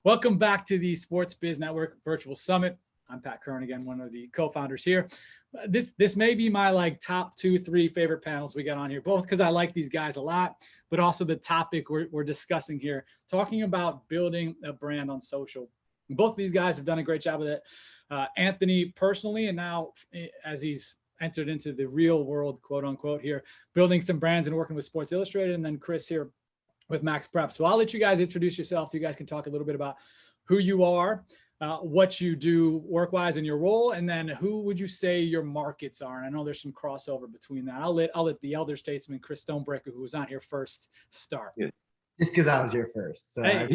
Welcome back to the Sports Biz Network Virtual Summit. I'm Pat Curran again, one of the co-founders here. This may be my top 2-3 favorite panels we got on here, both because I like these guys a lot, but also the topic we're discussing here, talking about building a brand on social. And both of these guys have done a great job with it. Anthony personally, and now as he's entered into the real world, quote unquote, here, building some brands and working with Sports Illustrated, and then Chris here with MaxPreps. So I'll let you guys introduce yourself. You guys can talk a little bit about who you are, what you do work-wise in your role, and then who would you say your markets are? And I know there's some crossover between that. I'll let the elder statesman, Chris Stonebraker, who was on here first, start. Yeah. Just because I was here first. So Hey.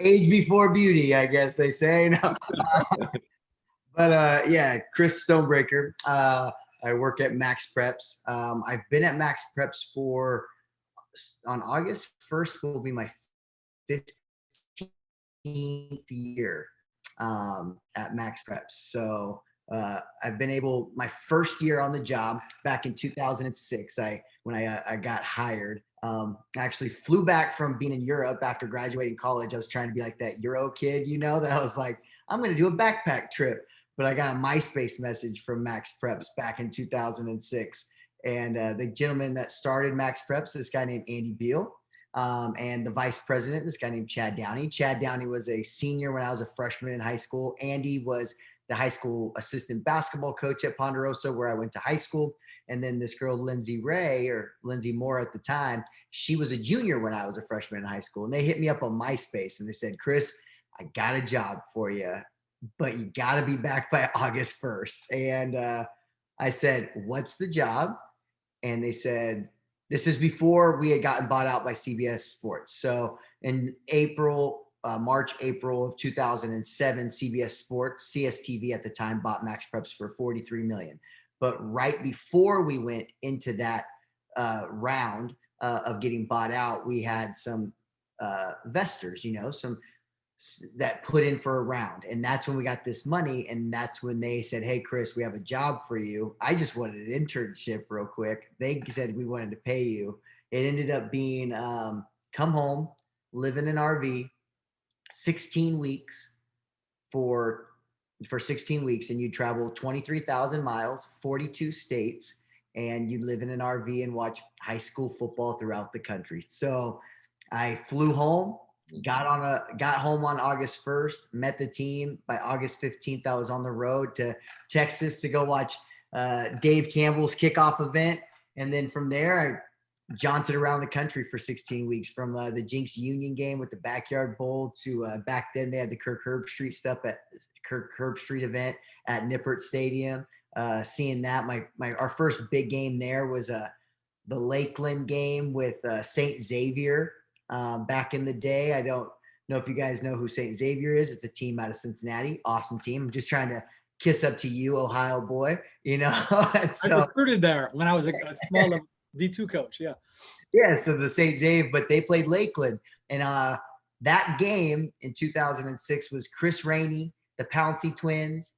age before beauty, I guess they say. No. But yeah, Chris Stonebraker. I work at MaxPreps. I've been at MaxPreps on August 1st will be my 15th year at MaxPreps. So I've been my first year on the job back in 2006, when I got hired. I actually flew back from being in Europe after graduating college. I was trying to be like that Euro kid, that I was like, I'm going to do a backpack trip. But I got a MySpace message from MaxPreps back in 2006. And the gentleman that started MaxPreps, this guy named Andy Beal, and the vice president, this guy named Chad Downey. Chad Downey was a senior when I was a freshman in high school. Andy was the high school assistant basketball coach at Ponderosa, where I went to high school. And then this girl, Lindsay Moore at the time, she was a junior when I was a freshman in high school. And they hit me up on MySpace and they said, Chris, I got a job for you, but you got to be back by August 1st. And I said, what's the job? And they said, this is before we had gotten bought out by CBS Sports. So in March, April of 2007, CBS Sports, CSTV at the time, bought MaxPreps for $43 million. But right before we went into that round of getting bought out, we had some investors, some that put in for a round. And that's when we got this money. And that's when they said, hey, Chris, we have a job for you. I just wanted an internship real quick. They said we wanted to pay you. It ended up being come home, live in an RV, 16 weeks for 16 weeks. And you travel 23,000 miles, 42 states, and you live in an RV and watch high school football throughout the country. So I flew home. Got home on August 1st, met the team. By August 15th, I was on the road to Texas to go watch Dave Campbell's kickoff event. And then from there, I jaunted around the country for 16 weeks, from the Jinx Union game with the Backyard Bowl to back then they had the Kirk Herbstreit stuff at Kirk Herbstreit event at Nippert Stadium. Seeing that, our first big game there was the Lakeland game with St. Xavier. Back in the day. I don't know if you guys know who St. Xavier is. It's a team out of Cincinnati. Awesome team. I'm just trying to kiss up to you, Ohio boy, So, I recruited there when I was a small D2 coach. Yeah. Yeah. So the St. Xavier, but they played Lakeland. And that game in 2006 was Chris Rainey, the Pouncey twins,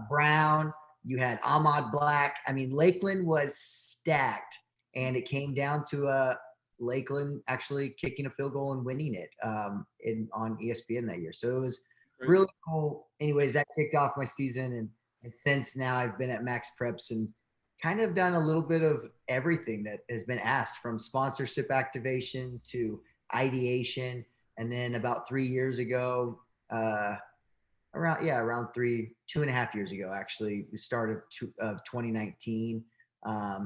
Brown. You had Ahmad Black. I mean, Lakeland was stacked. And it came down to Lakeland actually kicking a field goal and winning it on ESPN that year. So it was really cool. Anyways, that kicked off my season. And since now I've been at MaxPreps and kind of done a little bit of everything that has been asked, from sponsorship activation to ideation. And then about 3 years ago, around 2.5 years ago, actually, the start of 2019, I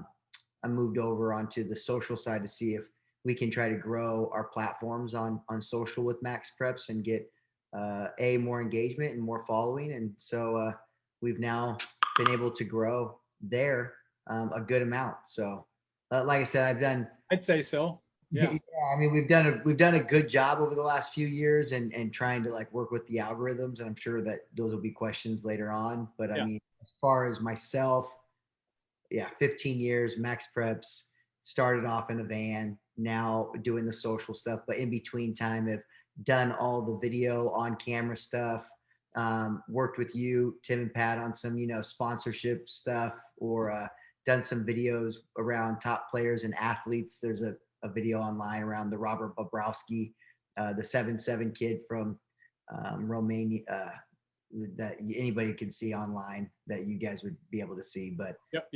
moved over onto the social side to see if we can try to grow our platforms on social with MaxPreps and get more engagement and more following. And so we've now been able to grow there a good amount. So like I said, I'd say so. Yeah. Yeah, I mean, we've done a good job over the last few years and trying to work with the algorithms. And I'm sure that those will be questions later on. But I mean, as far as myself, 15 years, MaxPreps, started off in a van, now doing the social stuff, but in between time have done all the video on camera stuff, worked with you, Tim and Pat, on some, sponsorship stuff, or done some videos around top players and athletes. There's a a video online around the Robert Bobrowski, the 7'7" kid from Romania, that anybody could see online that you guys would be able to see. But Yep.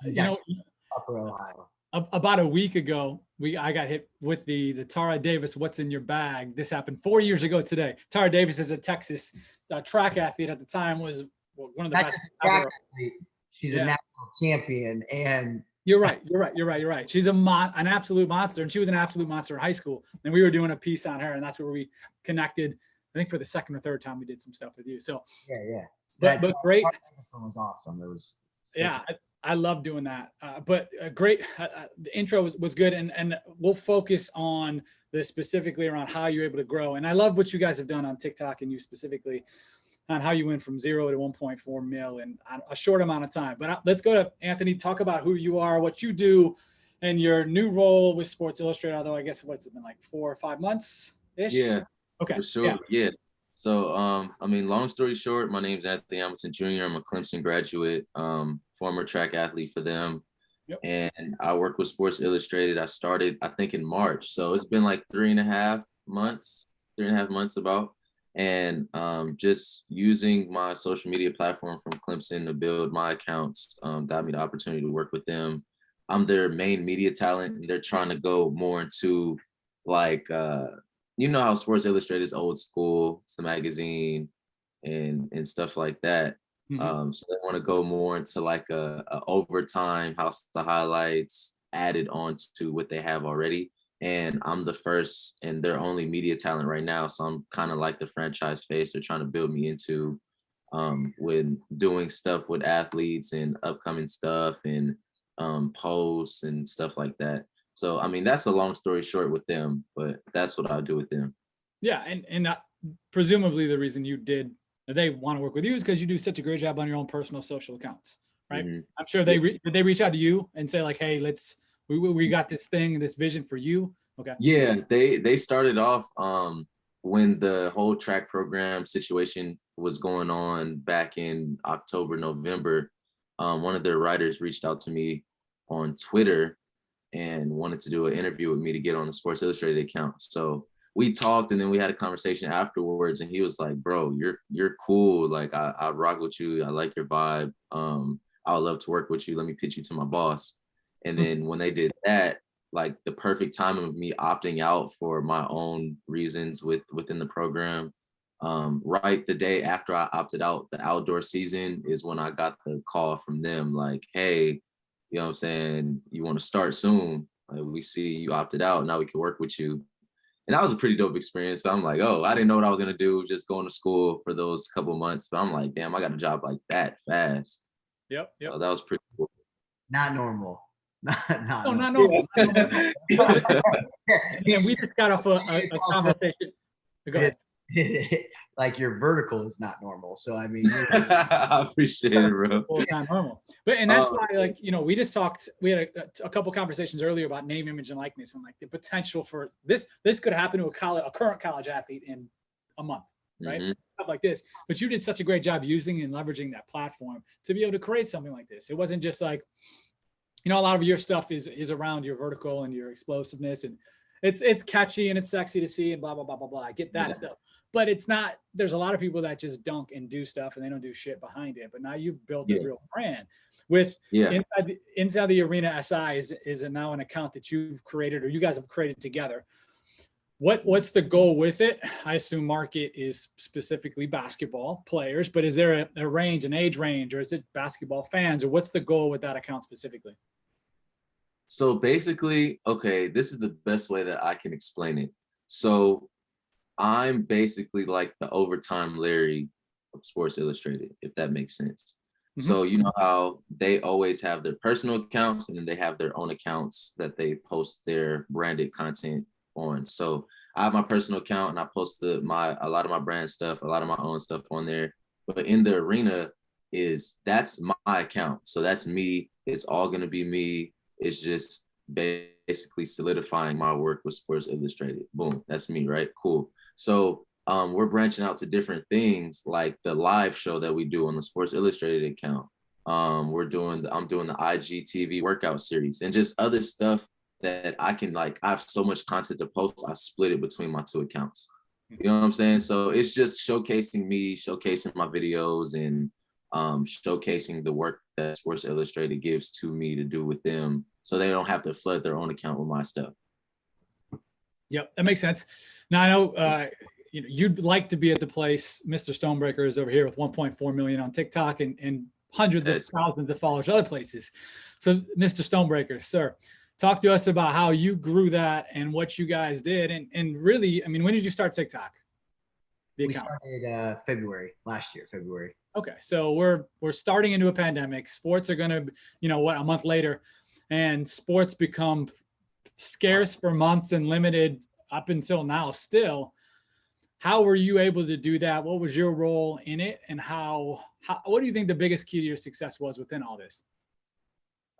he's You know, actually Upper Ohio. about a week ago, I got hit with the Tara Davis "What's in Your Bag." This happened 4 years ago today. Tara Davis is a Texas track athlete at the time, was one of the Not best just a track ever. athlete, she's a national champion, and You're right. She's an absolute monster, and she was an absolute monster in high school. And we were doing a piece on her, and that's where we connected. I think for the second or third time we did some stuff with you. So yeah. but great. This one was awesome. It was I love doing that. But great. The intro was good, and we'll focus on this specifically around how you're able to grow. And I love what you guys have done on TikTok, and you specifically on how you went from 0 to 1.4 mil in a short amount of time. But let's go to Anthony. Talk about who you are, what you do, and your new role with Sports Illustrated. Although I guess what's it been like 4 or 5 months ish? Yeah. Okay. For sure. Yeah. So, I mean, long story short, my name's Anthony Hamilton Jr. I'm a Clemson graduate, former track athlete for them. Yep. And I work with Sports Illustrated. I started, I think, in March. So it's been like 3.5 months about. And just using my social media platform from Clemson to build my accounts got me the opportunity to work with them. I'm their main media talent, and they're trying to go more into like, you know how Sports Illustrated is old school, it's the magazine and stuff like that. Mm-hmm. So they want to go more into like a overtime, house the highlights added on to what they have already. And I'm the first and their only media talent right now. So I'm kind of like the franchise face they're trying to build me into when doing stuff with athletes and upcoming stuff and posts and stuff like that. So, I mean, that's a long story short with them, but that's what I do with them. Yeah. And presumably the reason they want to work with you is because you do such a great job on your own personal social accounts, right? Mm-hmm. I'm sure did they reach out to you and say like, hey, we got this thing, this vision for you. Okay. Yeah. They started off when the whole track program situation was going on back in October, November. One of their writers reached out to me on Twitter and wanted to do an interview with me to get on the Sports Illustrated account. So we talked, and then we had a conversation afterwards, and he was like, bro, you're cool. Like I rock with you. I like your vibe. I would love to work with you. Let me pitch you to my boss. And then when they did that, like the perfect timing of me opting out for my own reasons within the program, right the day after I opted out, the outdoor season is when I got the call from them like, hey, you know what I'm saying, you want to start soon. Like, we see you opted out. Now we can work with you. And that was a pretty dope experience. So I'm like, oh, I didn't know what I was going to do just going to school for those couple of months. But I'm like, damn, I got a job like that fast. Yep. So that was pretty cool. Not normal. Not normal. And we just got off a conversation. Go ahead. Like your vertical is not normal. So I mean, I appreciate it, bro. Well, it's not normal, and that's why, like, you know, we just talked. We had a couple conversations earlier about name, image, and likeness, and like the potential for this. This could happen to a current college athlete in a month, right? Mm-hmm. Stuff like this. But you did such a great job using and leveraging that platform to be able to create something like this. It wasn't just like, you know, a lot of your stuff is around your vertical and your explosiveness, and it's catchy and it's sexy to see and blah, blah, blah, blah, blah. I get that stuff, but it's not, there's a lot of people that just dunk and do stuff and they don't do shit behind it. But now you've built a real brand with inside the Arena SI is now an account that you've created or you guys have created together. What's the goal with it? I assume market is specifically basketball players, but is there a range, an age range, or is it basketball fans, or what's the goal with that account specifically? So basically, okay, this is the best way that I can explain it. So I'm basically like the overtime Larry of Sports Illustrated, if that makes sense. Mm-hmm. So you know how they always have their personal accounts and then they have their own accounts that they post their branded content on. So I have my personal account and I post a lot of my brand stuff, a lot of my own stuff on there. But in the Arena that's my account. So that's me. It's all gonna be me. It's just basically solidifying my work with Sports Illustrated. Boom, that's me, right? Cool. So we're branching out to different things like the live show that we do on the Sports Illustrated account. I'm doing the IGTV workout series and just other stuff that I can like, I have so much content to post, I split it between my 2 accounts. You know what I'm saying? So it's just showcasing me, showcasing my videos, and showcasing the work that Sports Illustrated gives to me to do with them, so they don't have to flood their own account with my stuff. Yep, that makes sense. Now I know you'd like to be at the place Mr. Stonebraker is over here with 1.4 million on TikTok and hundreds of thousands of followers other places. So Mr. Stonebraker, sir, talk to us about how you grew that and what you guys did. And really, I mean, when did you start TikTok? We started February last year, February. Okay, so we're starting into a pandemic. Sports are gonna, a month later, and sports become scarce for months and limited up until now still. How were you able to do that? What was your role in it? And what do you think the biggest key to your success was within all this?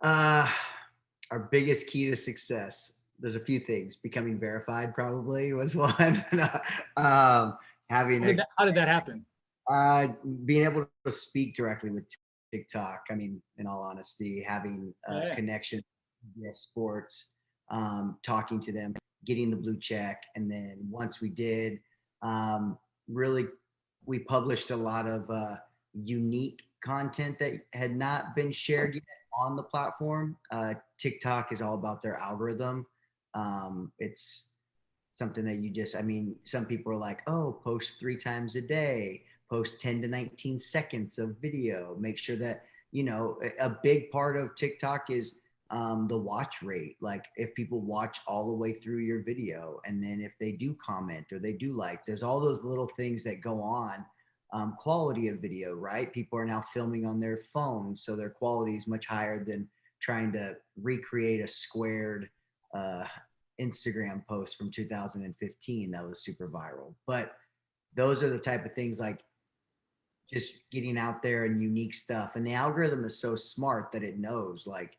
Our biggest key to success, there's a few things. Becoming verified probably was one. How did that happen? Being able to speak directly with TikTok. I mean, in all honesty, having a connection with sports, talking to them, getting the blue check. And then once we did, really, we published a lot of unique content that had not been shared yet on the platform. TikTok is all about their algorithm. It's something that some people are like, oh, post 3 times a day, post 10 to 19 seconds of video. Make sure that, a big part of TikTok is the watch rate. Like if people watch all the way through your video, and then if they do comment or they do like, there's all those little things that go on. Quality of video, right? People are now filming on their phones, so their quality is much higher than trying to recreate a squared Instagram post from 2015 that was super viral. But those are the type of things, like just getting out there and unique stuff. And the algorithm is so smart that it knows, like,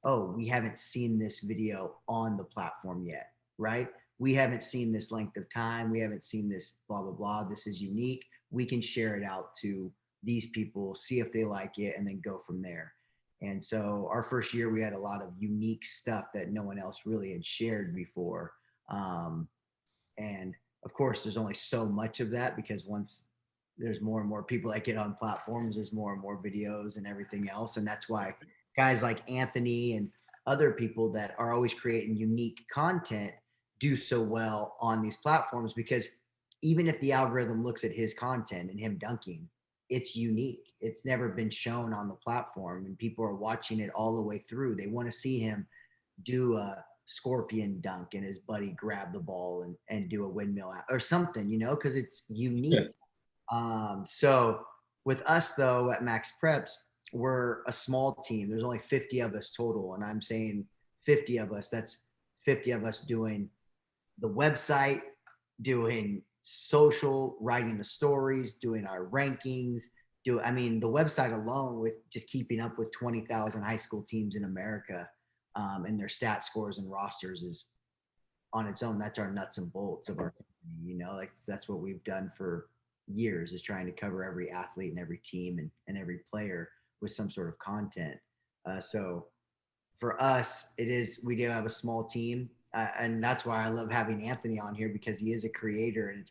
oh, we haven't seen this video on the platform yet, right? We haven't seen this length of time. We haven't seen this blah, blah, blah. This is unique. We can share it out to these people, see if they like it, and then go from there. And so our first year, we had a lot of unique stuff that no one else really had shared before. And of course, there's only so much of that, because once there's more and more people that get on platforms, there's more and more videos and everything else. And that's why guys like Anthony and other people that are always creating unique content do so well on these platforms, because even if the algorithm looks at his content and him dunking, it's unique. It's never been shown on the platform, and people are watching it all the way through. They want to see him do a scorpion dunk and his buddy grab the ball and do a windmill or something, because it's unique. Yeah. So with us though, at MaxPreps, we're a small team. There's only 50 of us total. And I'm saying 50 of us, that's 50 of us doing the website, doing social, writing the stories, doing our rankings, the website alone, with just keeping up with 20,000 high school teams in America, and their stat scores and rosters is on its own. That's our nuts and bolts of our company, like that's what we've done for years, is trying to cover every athlete and every team and every player with some sort of content. So for us, we do have a small team. And that's why I love having Anthony on here, because he is a creator, and it's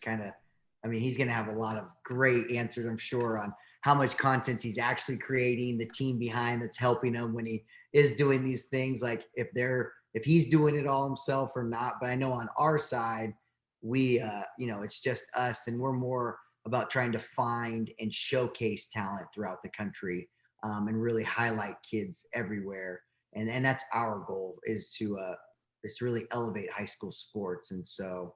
he's going to have a lot of great answers, I'm sure, on how much content he's actually creating, the team behind that's helping him when he is doing these things, like if he's doing it all himself or not. But I know on our side, we, it's just us, and we're more about trying to find and showcase talent throughout the country, and really highlight kids everywhere. And that's our goal, is to really elevate high school sports. And so,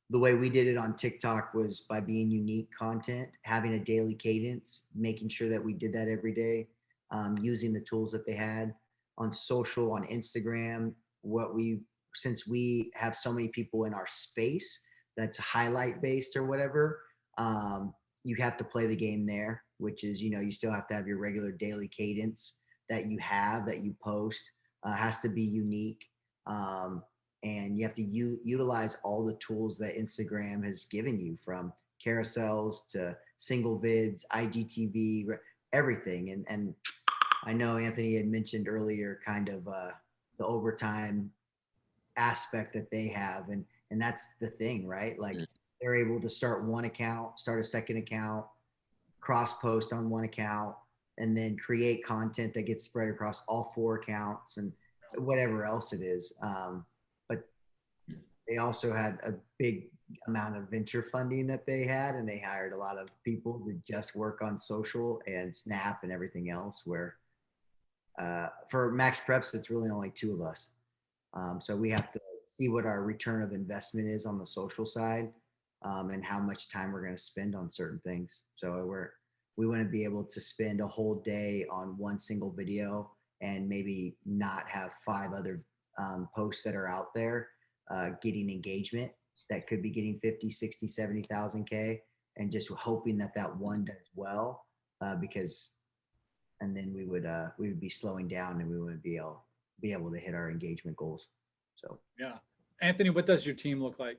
the way we did it on TikTok was by being unique content, having a daily cadence, making sure that we did that every day, using the tools that they had on social, on Instagram. Since we have so many people in our space that's highlight based or whatever, you have to play the game there, which is, you still have to have your regular daily cadence that you post. Has to be unique. And you have to utilize all the tools that Instagram has given you, from carousels to single vids, IGTV, everything. And I know Anthony had mentioned earlier kind of the overtime aspect that they have, and that's the thing, right? Like they're able to start one account, start a second account, cross post on one account, and then create content that gets spread across all 4 accounts and whatever else it is. But they also had a big amount of venture funding that they had, and they hired a lot of people to just work on social and Snap and everything else, where for MaxPreps, it's really only 2 of us. So we have to see what our return of investment is on the social side, and how much time we're going to spend on certain things. So we want to be able to spend a whole day on one single video and maybe not have 5 other posts that are out there getting engagement that could be getting 50, 60, 70,000 K, and just hoping that that one does well, because, and then we would be slowing down and we wouldn't be able to hit our engagement goals. So yeah. Anthony, what does your team look like?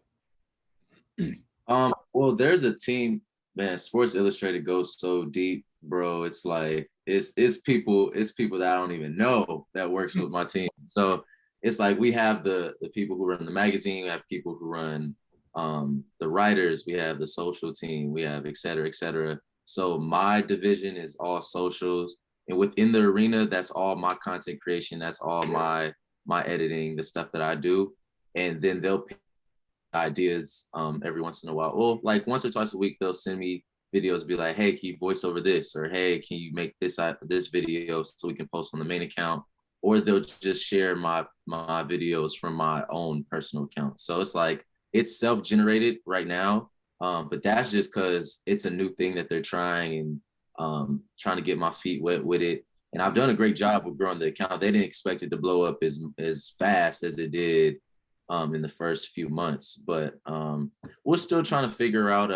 Well, there's a team, man. Sports Illustrated goes so deep, bro. It's like it's people that I don't even know that works with my team. So it's like we have the people who run the magazine, we have people who run the writers, we have the social team, we have et cetera, et cetera. So my division is all socials, and within the arena, that's all my content creation, that's all my editing, the stuff that I do. And then they'll pick ideas every once in a while. Well, like once or twice a week, they'll send me videos, be like, hey, can you voice over this? Or hey, can you make this video so we can post on the main account? Or they'll just share my videos from my own personal account. So it's like, it's self-generated right now. But that's just because it's a new thing that they're trying, and trying to get my feet wet with it. And I've done a great job with growing the account. They didn't expect it to blow up as fast as it did in the first few months, but we're still trying to figure out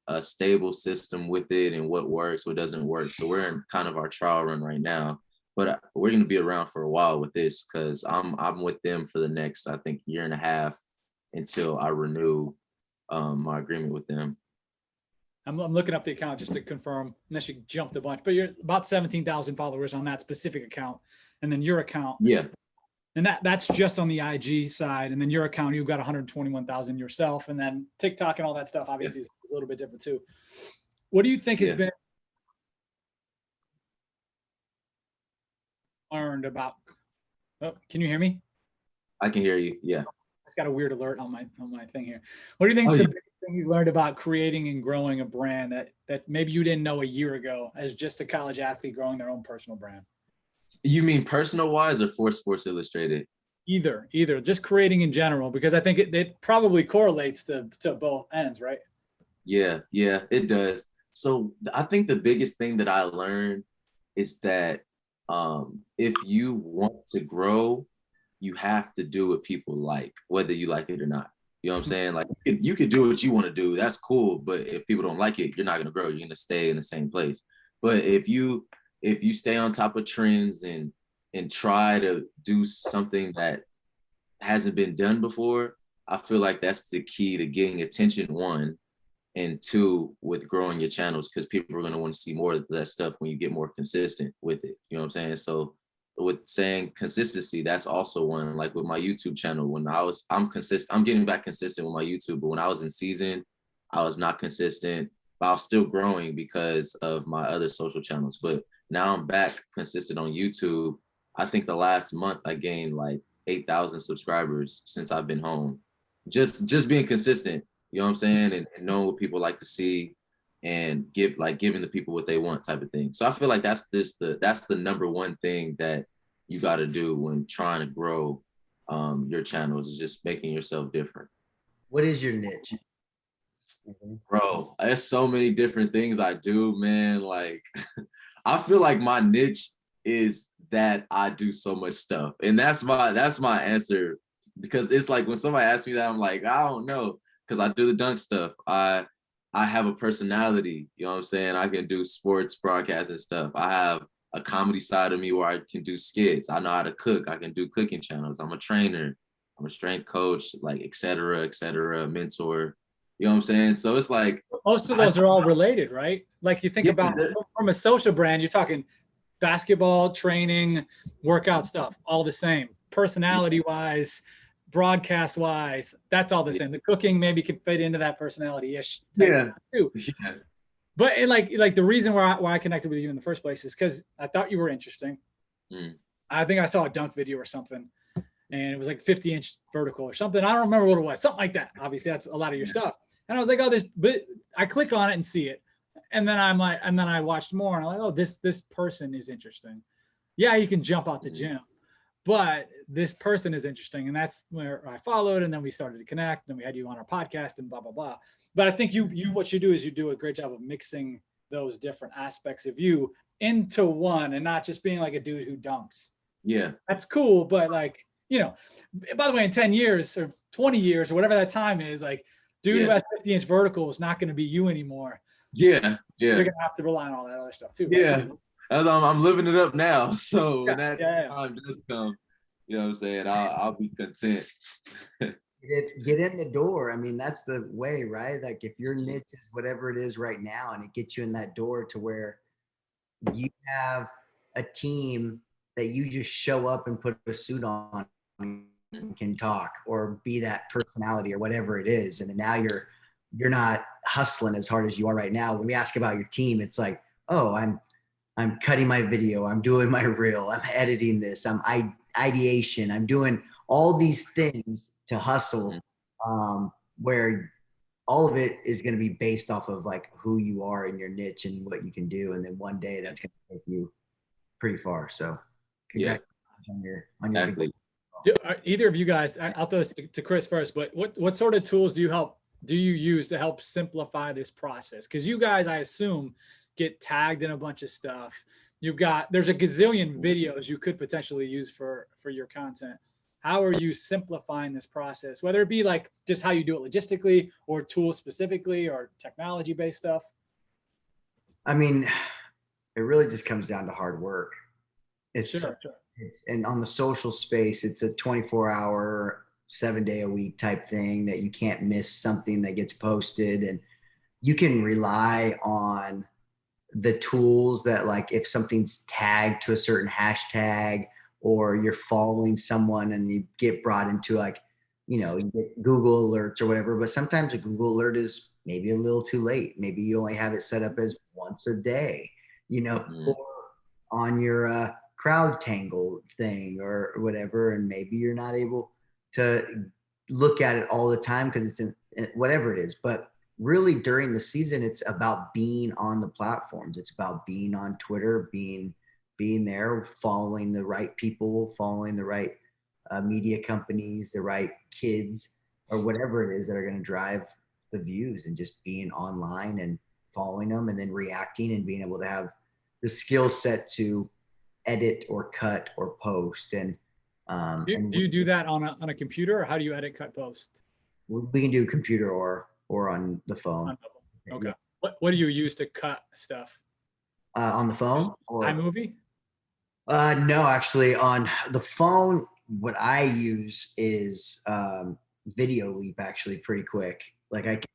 a stable system with it and what works, what doesn't work. So we're in kind of our trial run right now, but we're going to be around for a while with this, because I'm with them for the next, I think, 1.5 years until I renew my agreement with them. I'm looking up the account just to confirm, unless you jumped a bunch, but you're about 17,000 followers on that specific account. And then your account. Yeah. And that's just on the IG side. And then your account, you've got 121,000 yourself. And then TikTok and all that stuff, obviously, is a little bit different too. What do you think has been learned about, oh, can you hear me? I can hear you. Yeah. It's got a weird alert on my thing here. What do you think is the biggest thing you've learned about creating and growing a brand that maybe you didn't know a year ago as just a college athlete growing their own personal brand? You mean personal wise or for Sports Illustrated? Either, just creating in general, because I think it probably correlates to both ends, right? Yeah, it does. So I think the biggest thing that I learned is that if you want to grow, you have to do what people like, whether you like it or not. You know what I'm saying? Like you could do what you want to do. That's cool. But if people don't like it, you're not going to grow. You're going to stay in the same place. But if you stay on top of trends and try to do something that hasn't been done before, I feel like that's the key to getting attention, 1, and 2, with growing your channels, because people are going to want to see more of that stuff when you get more consistent with it. You know what I'm saying? So with saying consistency, that's also one. Like with my YouTube channel, when I'm getting back consistent with my YouTube, but when I was in season, I was not consistent, but I was still growing because of my other social channels. But now I'm back consistent on YouTube. I think the last month I gained like 8,000 subscribers since I've been home. Just being consistent, you know what I'm saying? And knowing what people like to see, and giving the people what they want, type of thing. So I feel like that's the number one thing that you got to do when trying to grow your channels, is just making yourself different. what is your niche? Bro, there's so many different things I do, man. Like I feel like my niche is that I do so much stuff. And that's my answer, because it's like when somebody asks me that, I'm like, I don't know, because I do the dunk stuff. I have a personality, you know what I'm saying? I can do sports broadcasting stuff. I have a comedy side of me where I can do skits. I know how to cook. I can do cooking channels. I'm a trainer. I'm a strength coach, like et cetera, mentor. You know what I'm saying? So it's like Most of those are all related, right? Like you think about from a social brand, you're talking basketball training, workout stuff, all the same. Personality wise, broadcast wise, that's all the same. The cooking maybe could fit into that personality ish too. Yeah. But like the reason why I connected with you in the first place is because I thought you were interesting. I think I saw a dunk video or something, and it was like 50-inch vertical or something. I don't remember what it was, something like that. Obviously, that's a lot of your stuff. And I was like, oh, this, but I click on it and see it. And then I'm like, and then I watched more and I'm like, oh, this person is interesting. Yeah, you can jump out the gym, but this person is interesting. And that's where I followed. And then we started to connect, and we had you on our podcast and blah, blah, blah. But I think what you do is you do a great job of mixing those different aspects of you into one, and not just being like a dude who dunks. Yeah. That's cool. But like, you know, by the way, in 10 years or 20 years or whatever that time is, like, dude who has 50-inch vertical is not going to be you anymore. Yeah. You're going to have to rely on all that other stuff too. Yeah. Right? As I'm living it up now. So when that Yeah. time does come, you know what I'm saying, I'll be content. Get in the door. I mean, that's the way, right? Like if your niche is whatever it is right now, and it gets you in that door to where you have a team that you just show up and put a suit on and can talk or be that personality or whatever it is. And then now you're not hustling as hard as you are right now. When we ask about your team, it's like, oh, I'm cutting my video, I'm doing my reel, I'm editing this, I'm ideation, I'm doing all these things to hustle, where all of it is going to be based off of like who you are in your niche and what you can do. And then one day that's going to take you pretty far. So congratulations on your Exactly. Either of you guys, I'll throw this to Chris first, but what sort of tools do you use to help simplify this process? Because you guys, I assume, get tagged in a bunch of stuff. There's a gazillion videos you could potentially use for your content. How are you simplifying this process, whether it be like just how you do it logistically or tools specifically or technology based stuff? I mean, it really just comes down to hard work. Sure. And on the social space, it's a 24-hour, 7-day-a-week type thing that you can't miss something that gets posted. And you can rely on the tools that, like, if something's tagged to a certain hashtag or you're following someone and you get brought into, like, you know, you get Google alerts or whatever, but sometimes a Google alert is maybe a little too late. Maybe you only have it set up as once a day, you know, or on your crowd tangle thing or whatever. And maybe you're not able to look at it all the time because it's in whatever it is. But really during the season, it's about being on the platforms. It's about being on Twitter, being there, following the right people, following the right media companies, the right kids, or whatever it is that are going to drive the views, and just being online and following them and then reacting and being able to have the skill set to edit or cut or post. And do you do that on a computer, or how do you edit, cut, post? We can do computer or on the phone. Okay. Yeah. What do you use to cut stuff? On the phone or iMovie? No, actually on the phone, what I use is Video Leap, actually pretty quick. Like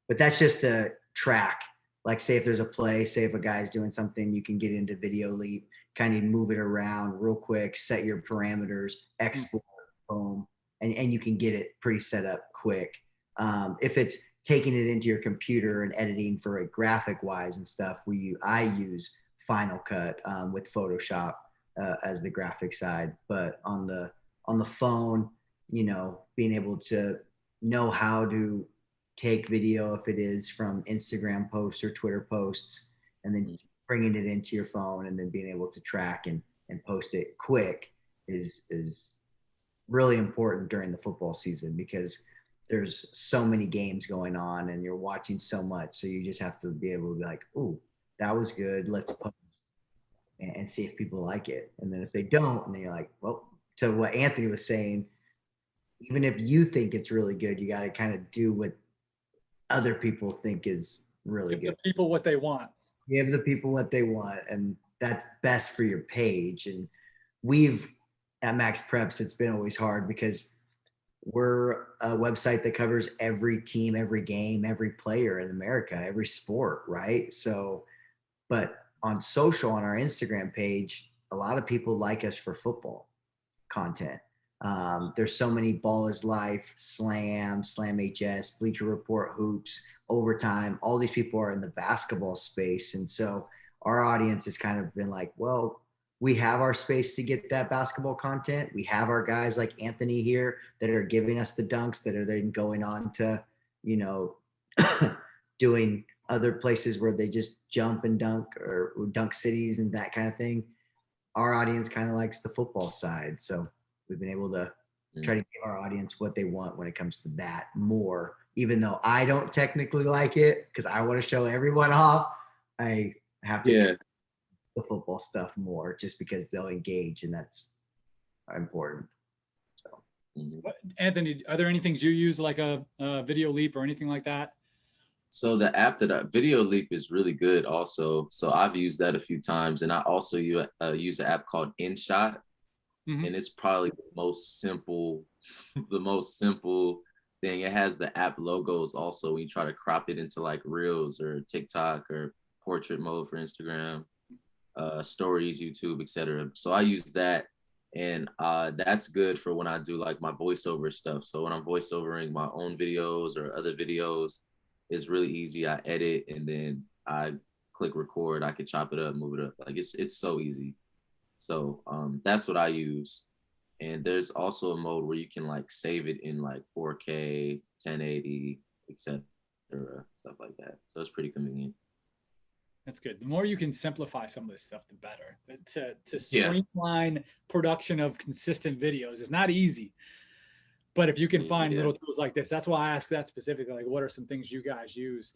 but that's just a track. Like say if there's a play, say if a guy's doing something, you can get into Video Leap, kind of move it around real quick, set your parameters, export, boom, and you can get it pretty set up quick. If it's taking it into your computer and editing for it graphic wise and stuff, I use Final Cut with Photoshop as the graphic side. But on the phone, you know, being able to know how to take video, if it is from Instagram posts or Twitter posts, and then bringing it into your phone and then being able to track and post it quick is really important during the football season, because there's so many games going on and you're watching so much. So you just have to be able to be like, ooh, that was good, let's post and see if people like it. And then if they don't, and then you're like, well, to what Anthony was saying, even if you think it's really good, you got to kind of do what other people think is really good. Give the people what they want. Give the people what they want, and that's best for your page. And we've at MaxPreps, it's been always hard because we're a website that covers every team, every game, every player in America, every sport, right? So, but on social, on our Instagram page, a lot of people like us for football content. There's so many Ball is Life, Slam HS, Bleacher Report, Hoops, Overtime. All these people are in the basketball space. And so our audience has kind of been like, well, we have our space to get that basketball content. We have our guys like Anthony here that are giving us the dunks that are then going on to, you know, doing other places where they just jump and dunk or dunk cities and that kind of thing. Our audience kind of likes the football side. So we've been able to try to give our audience what they want when it comes to that more, even though I don't technically like it because I want to show everyone off. I have to get the football stuff more just because they'll engage, and that's important. So, Anthony, are there any things you use like a Video Leap or anything like that? So the app Video Leap is really good also. So I've used that a few times, and I also use an app called InShot. Mm-hmm. And it's probably the most simple thing. It has the app logos also when you try to crop it into like Reels or TikTok or portrait mode for Instagram, stories, YouTube, etc. So I use that, and that's good for when I do like my voiceover stuff. So when I'm voiceovering my own videos or other videos, it's really easy. I edit and then I click record. I can chop it up, move it up. Like it's so easy. So that's what I use. And there's also a mode where you can like save it in like 4K, 1080, etc., stuff like that. So it's pretty convenient. That's good. The more you can simplify some of this stuff, the better. To streamline production of consistent videos is not easy. But if you can find little tools like this, that's why I asked that specifically. Like, what are some things you guys use?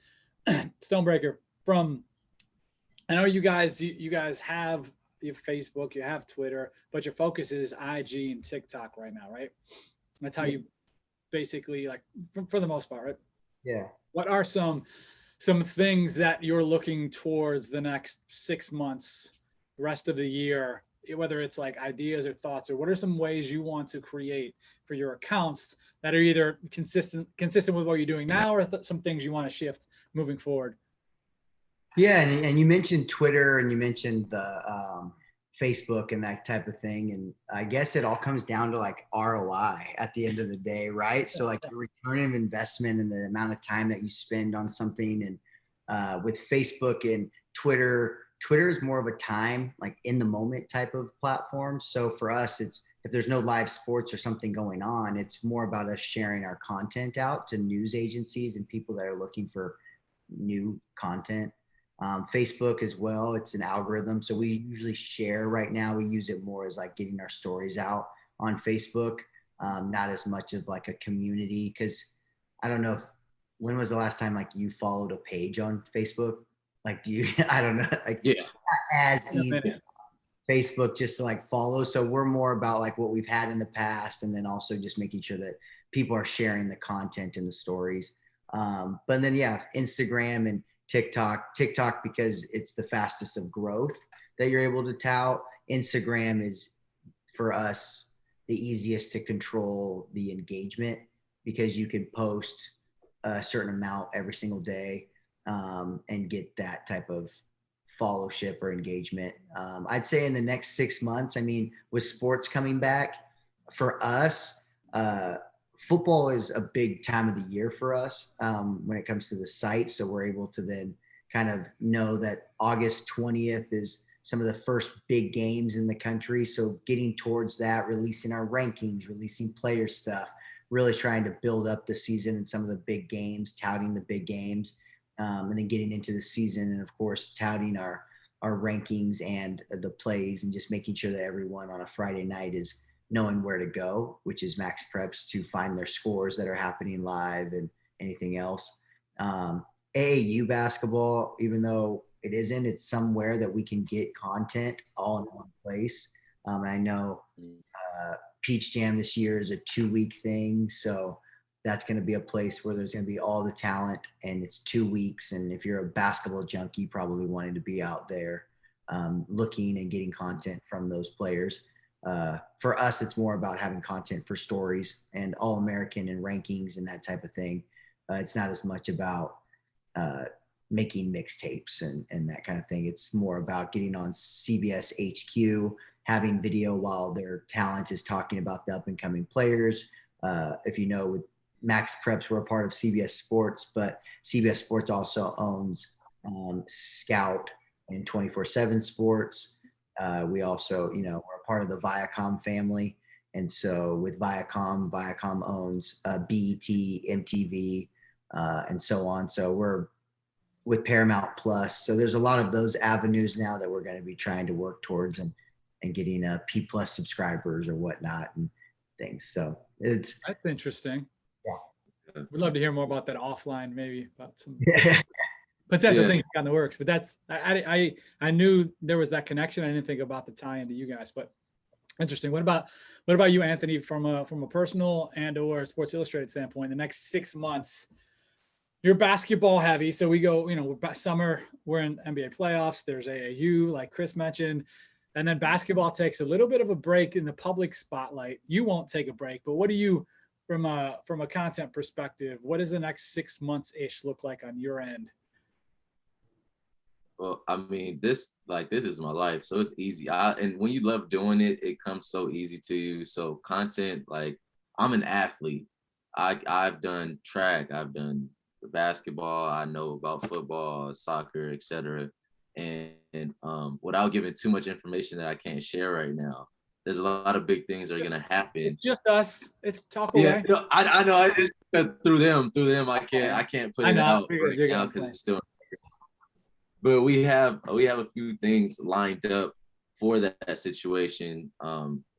Stonebraker, I know you guys have your Facebook, you have Twitter, but your focus is IG and TikTok right now, right? That's how you basically, like, for the most part, right? Yeah. What are some things that you're looking towards the next 6 months, rest of the year, whether it's like ideas or thoughts, or what are some ways you want to create for your accounts that are either consistent with what you're doing now, or some things you want to shift moving forward? Yeah, and you mentioned Twitter and you mentioned the Facebook and that type of thing, and I guess it all comes down to like ROI at the end of the day, right? So like the return of investment and the amount of time that you spend on something, and with Facebook and Twitter is more of a time, like in the moment type of platform. So for us, it's if there's no live sports or something going on, it's more about us sharing our content out to news agencies and people that are looking for new content. Facebook as well, it's an algorithm. So we usually share right now. We use it more as like getting our stories out on Facebook, not as much of like a community. Cause I don't know when was the last time like you followed a page on Facebook? Like, do you, I don't know, like as easy Facebook just to like follow. So we're more about like what we've had in the past, and then also just making sure that people are sharing the content and the stories. But then Instagram and TikTok because it's the fastest of growth that you're able to tout. Instagram is for us the easiest to control the engagement because you can post a certain amount every single day and get that type of followership or engagement. I'd say in the next 6 months, I mean, with sports coming back for us, football is a big time of the year for us when it comes to the site. So we're able to then kind of know that August 20th is some of the first big games in the country. So getting towards that, releasing our rankings, releasing player stuff, really trying to build up the season and some of the big games, touting the big games, and then getting into the season. And of course, touting our rankings and the plays, and just making sure that everyone on a Friday night is knowing where to go, which is MaxPreps, to find their scores that are happening live and anything else. AAU basketball, even though it isn't, it's somewhere that we can get content all in one place. And I know Peach Jam this year is a 2-week thing. So that's going to be a place where there's going to be all the talent, and it's 2 weeks. And if you're a basketball junkie, probably wanting to be out there looking and getting content from those players. For us, it's more about having content for stories and All-American and rankings and that type of thing. It's not as much about making mixtapes and that kind of thing. It's more about getting on CBS HQ, having video while their talent is talking about the up and coming players. If you know, with MaxPreps, we're a part of CBS Sports, but CBS Sports also owns Scout and 24/7 Sports. We also, we're a part of the Viacom family. And so with Viacom owns BET, MTV, and so on. So we're with Paramount Plus. So there's a lot of those avenues now that we're going to be trying to work towards and getting P Plus subscribers or whatnot and things. So that's interesting. Yeah. We'd love to hear more about that offline, maybe about some Yeah. potential things in the works. But that's, I knew there was that connection. I didn't think about the tie into you guys, but interesting. What about you, Anthony, from a personal and or Sports Illustrated standpoint, the next 6 months? You're basketball heavy. So we go, summer, we're in NBA playoffs. There's AAU, like Chris mentioned. And then basketball takes a little bit of a break in the public spotlight. You won't take a break, but what do you, from a content perspective, what does the next 6 months-ish look like on your end? Well, I mean, this is my life, so it's easy. And when you love doing it, it comes so easy to you. So content, like, I'm an athlete. I've done track, I've done basketball, I know about football, soccer, etc. And without giving too much information that I can't share right now, there's a lot of big things that are gonna happen. It's just us. It's talk away. Yeah, I know. I just through them. I can't put it out right now because it's still. But we have a few things lined up for that situation.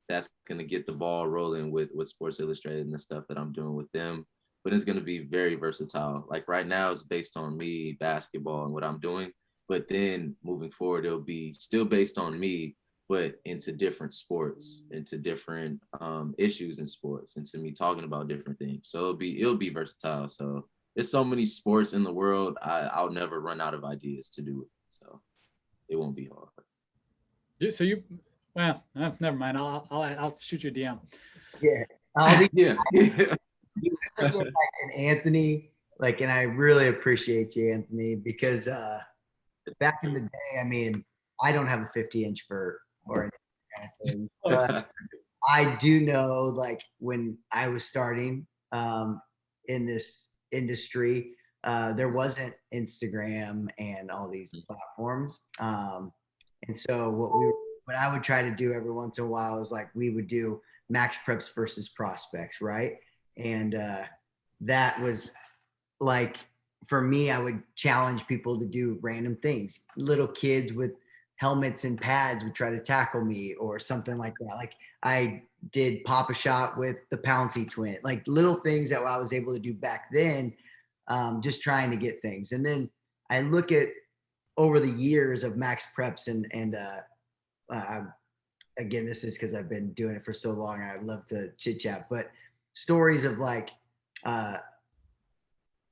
That's gonna get the ball rolling with Sports Illustrated and the stuff that I'm doing with them. But it's gonna be very versatile. Like right now, it's based on me, basketball, and what I'm doing. But then moving forward, it'll be still based on me, but into different sports, into different issues in sports, into me talking about different things. So it'll be versatile. So there's so many sports in the world. I'll never run out of ideas to do it. So it won't be hard. So never mind. I'll shoot you a DM. Yeah. Yeah. Like an Anthony, and I really appreciate you, Anthony, because back in the day, I mean, I don't have a 50-inch or anything kind of thing, but I do know, when I was starting in this industry, there wasn't Instagram and all these platforms, and so what I would try to do every once in a while is we would do MaxPreps versus prospects, right? And that was for me, I would challenge people to do random things. Little kids with helmets and pads would try to tackle me or something like that. I did pop a shot with the Pouncey twin, little things that I was able to do back then, just trying to get things. And then I look at over the years of MaxPreps and again, this is because I've been doing it for so long. I love to chit chat, but stories of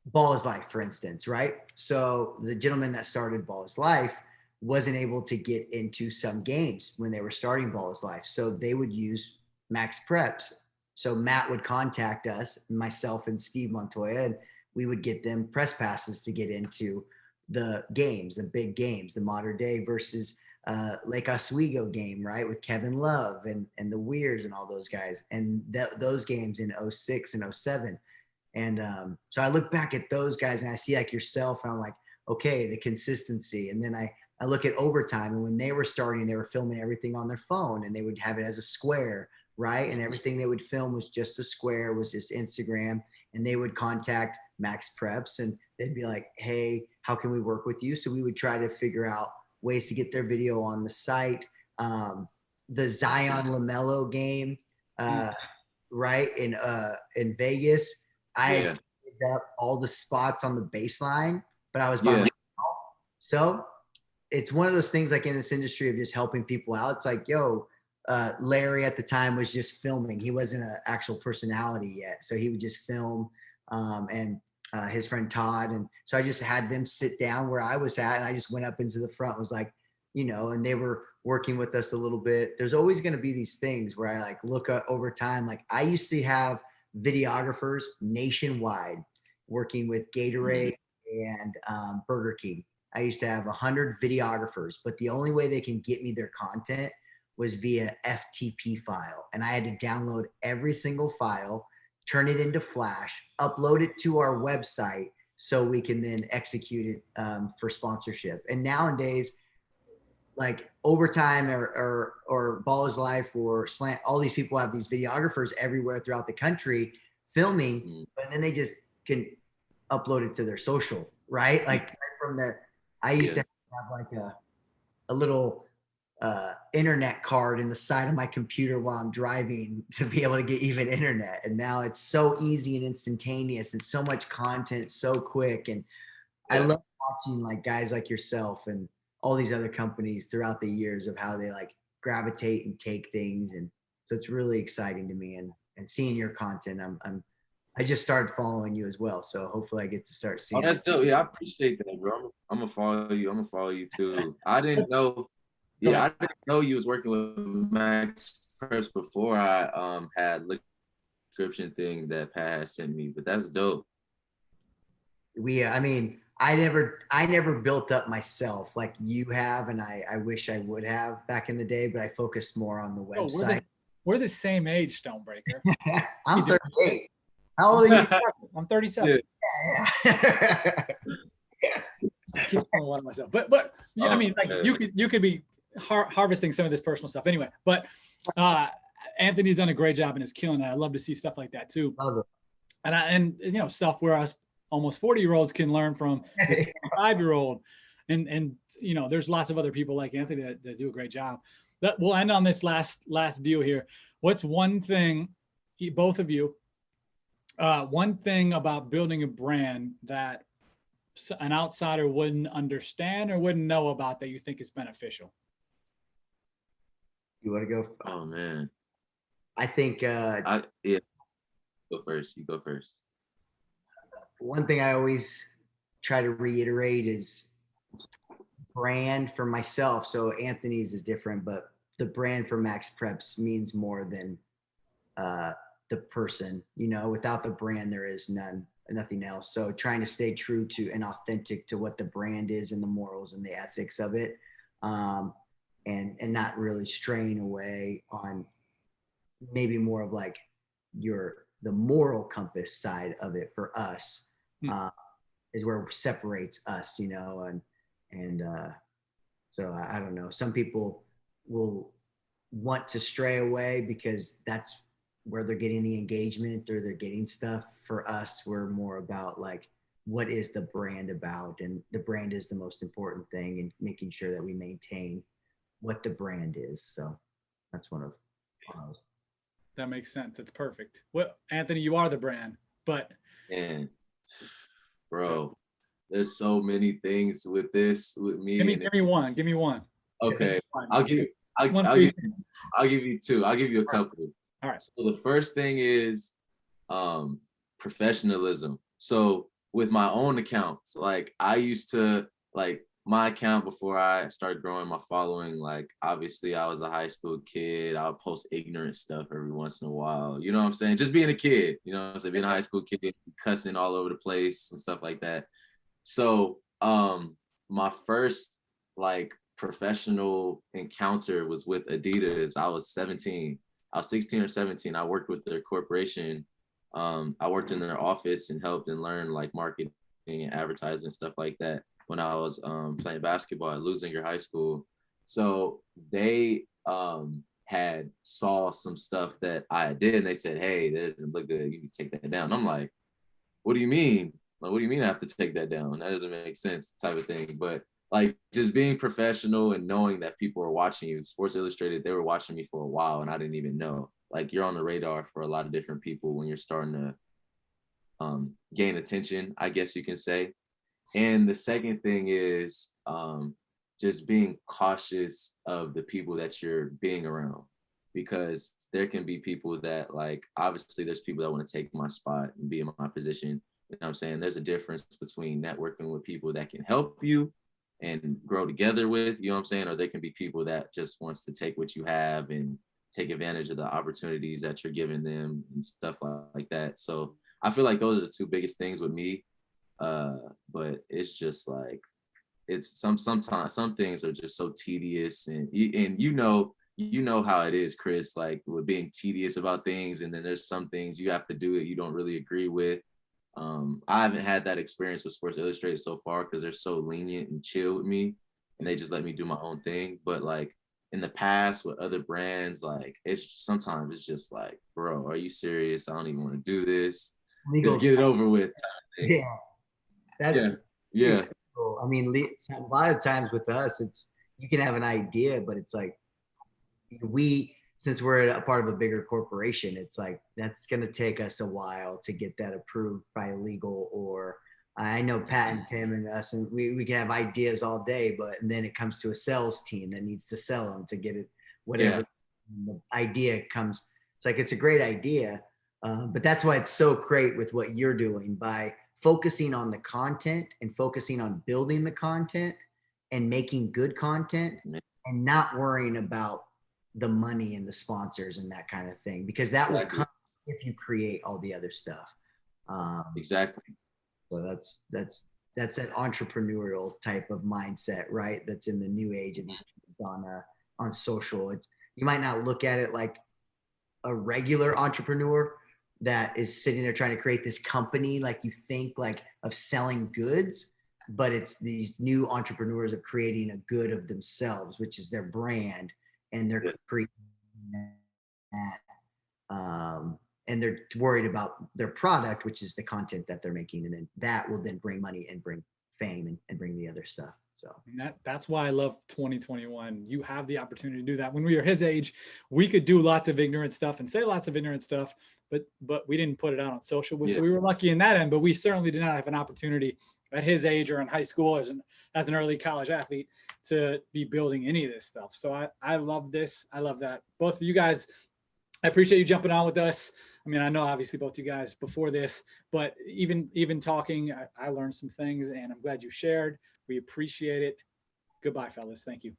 Ball is Life, for instance, right? So the gentleman that started Ball is Life wasn't able to get into some games when they were starting Ball is Life. So they would use MaxPreps. So Matt would contact us, myself and Steve Montoya, and we would get them press passes to get into the games, the big games, the Modern Day versus Lake Oswego game, right? With Kevin Love and the Weirds and all those guys. And those games in 06 and 07. And so I look back at those guys and I see yourself and I'm like, okay, the consistency. And then I look at overtime, and when they were starting, they were filming everything on their phone and they would have it as a square, right? And everything they would film was just a square, was just Instagram. And they would contact MaxPreps and they'd be like, hey, how can we work with you? So we would try to figure out ways to get their video on the site. The Zion LaMelo game, right, in Vegas, I had saved up all the spots on the baseline, but I was by myself. So it's one of those things in this industry of just helping people out. It's Larry at the time was just filming. He wasn't an actual personality yet. So he would just film, and his friend Todd. And so I just had them sit down where I was at, and I just went up into the front, was and they were working with us a little bit. There's always going to be these things where I look at over time. I used to have videographers nationwide working with Gatorade and Burger King. I used to have 100 videographers, but the only way they can get me their content was via FTP file. And I had to download every single file, turn it into Flash, upload it to our website so we can then execute it for sponsorship. And nowadays, like Overtime or Ball is Life or Slant, all these people have these videographers everywhere throughout the country filming, and then they just can upload it to their social, right? Like right from there. I used to have like a little internet card in the side of my computer while I'm driving to be able to get even internet. And now it's so easy and instantaneous and so much content so quick. And I love watching like guys like yourself and all these other companies throughout the years of how they like gravitate and take things. And so it's really exciting to me, and seeing your content. I just started following you as well. So hopefully I get to start seeing. Oh, that's dope. Yeah, I appreciate that, bro. I'm gonna follow you. I'm gonna follow you too. I didn't know. Yeah, I didn't know you was working with Max Preps before I had the description thing that Pat had sent me, but that's dope. I mean, I never built up myself like you have, and I wish I would have back in the day, but I focused more on the website. We're the same age, Stonebraker. I'm 38. How old are you? I'm 37. Yeah. I keep calling one of myself, but yeah, I mean, like you could be harvesting some of this personal stuff anyway. But Anthony's done a great job and is killing it. I love to see stuff like that too. And you know, stuff where us almost 40-year-olds can learn from this 5-year-old, and you know, there's lots of other people like Anthony that do a great job. That we'll end on this last deal here. What's one thing, both of you, one thing about building a brand that an outsider wouldn't understand or wouldn't know about that you think is beneficial? You want to go? Oh man, I think. Go first. You go first. One thing I always try to reiterate is brand for myself. So Anthony's is different, but the brand for MaxPreps means more than the person. You know, without the brand, there is nothing else. So trying to stay true to and authentic to what the brand is and the morals and the ethics of it, and not really straying away on maybe more of like the moral compass side of it for us. Is where it separates us, you know, and so I don't know. Some people will want to stray away because that's where they're getting the engagement or they're getting stuff. For us, we're more about like, what is the brand about? And the brand is the most important thing, and making sure that we maintain what the brand is. So that's one of those. That makes sense. It's perfect. Well, Anthony, you are the brand, but man, bro, there's so many things with me. Give me one. Okay, I'll give you two. I'll give you a couple. All right. So the first thing is professionalism. So with my own accounts, like I used to like my account before I started growing my following, like obviously I was a high school kid. I would post ignorant stuff every once in a while. You know what I'm saying? Just being a kid, you know what I'm saying? Being a high school kid, cussing all over the place and stuff like that. So my first like professional encounter was with Adidas. I was 17. I was 16 or 17. I worked with their corporation. I worked in their office and helped and learned like marketing and advertising and stuff like that when I was playing basketball at Lusinger High School. So they had saw some stuff that I did, and they said, "Hey, that doesn't look good. You need to take that down." I'm like, "What do you mean? Like, what do you mean I have to take that down? That doesn't make sense," type of thing. But like just being professional and knowing that people are watching you. Sports Illustrated, they were watching me for a while, and I didn't even know. Like you're on the radar for a lot of different people when you're starting to gain attention, I guess you can say. And the second thing is just being cautious of the people that you're being around, because there can be people that like, obviously there's people that want to take my spot and be in my position. You know what I'm saying? There's a difference between networking with people that can help you and grow together with, you know what I'm saying? Or there can be people that just wants to take what you have and take advantage of the opportunities that you're giving them and stuff like that. So I feel like those are the two biggest things with me. But it's just like, it's sometimes some things are just so tedious, and you know how it is, Chris, like with being tedious about things, and then there's some things you have to do it you don't really agree with. I haven't had that experience with Sports Illustrated so far because they're so lenient and chill with me, and they just let me do my own thing. But like in the past with other brands, like sometimes it's just like, bro, are you serious? I don't even want to do this. Legal Just get it over with. Yeah, that's Yeah, yeah, cool. I mean, a lot of times with us, it's you can have an idea, but it's like since we're a part of a bigger corporation, it's like that's going to take us a while to get that approved by legal. Or I know Pat and Tim and us, and we can have ideas all day, but and then it comes to a sales team that needs to sell them to get it, whatever. yeah. The idea comes. It's like it's a great idea, but that's why it's so great with what you're doing by focusing on the content and focusing on building the content and making good content and not worrying about the money and the sponsors and that kind of thing, because that will come if you create all the other stuff. Exactly. So that's that entrepreneurial type of mindset, right? That's in the new age of these kids on social. You might not look at it like a regular entrepreneur that is sitting there trying to create this company, like you think like of selling goods, but it's these new entrepreneurs of creating a good of themselves, which is their brand, and they're creating that. And they're worried about their product, which is the content that they're making, and then that will then bring money and bring fame and bring the other stuff. So and that's why I love 2021. You have the opportunity to do that. When we were his age, we could do lots of ignorant stuff and say lots of ignorant stuff, but we didn't put it out on social. So we were lucky in that end, but we certainly did not have an opportunity at his age or in high school as an early college athlete to be building any of this stuff. So I love this. I love that. Both of you guys, I appreciate you jumping on with us. I mean, I know obviously both you guys before this, but even talking, I learned some things, and I'm glad you shared. We appreciate it. Goodbye, fellas. Thank you.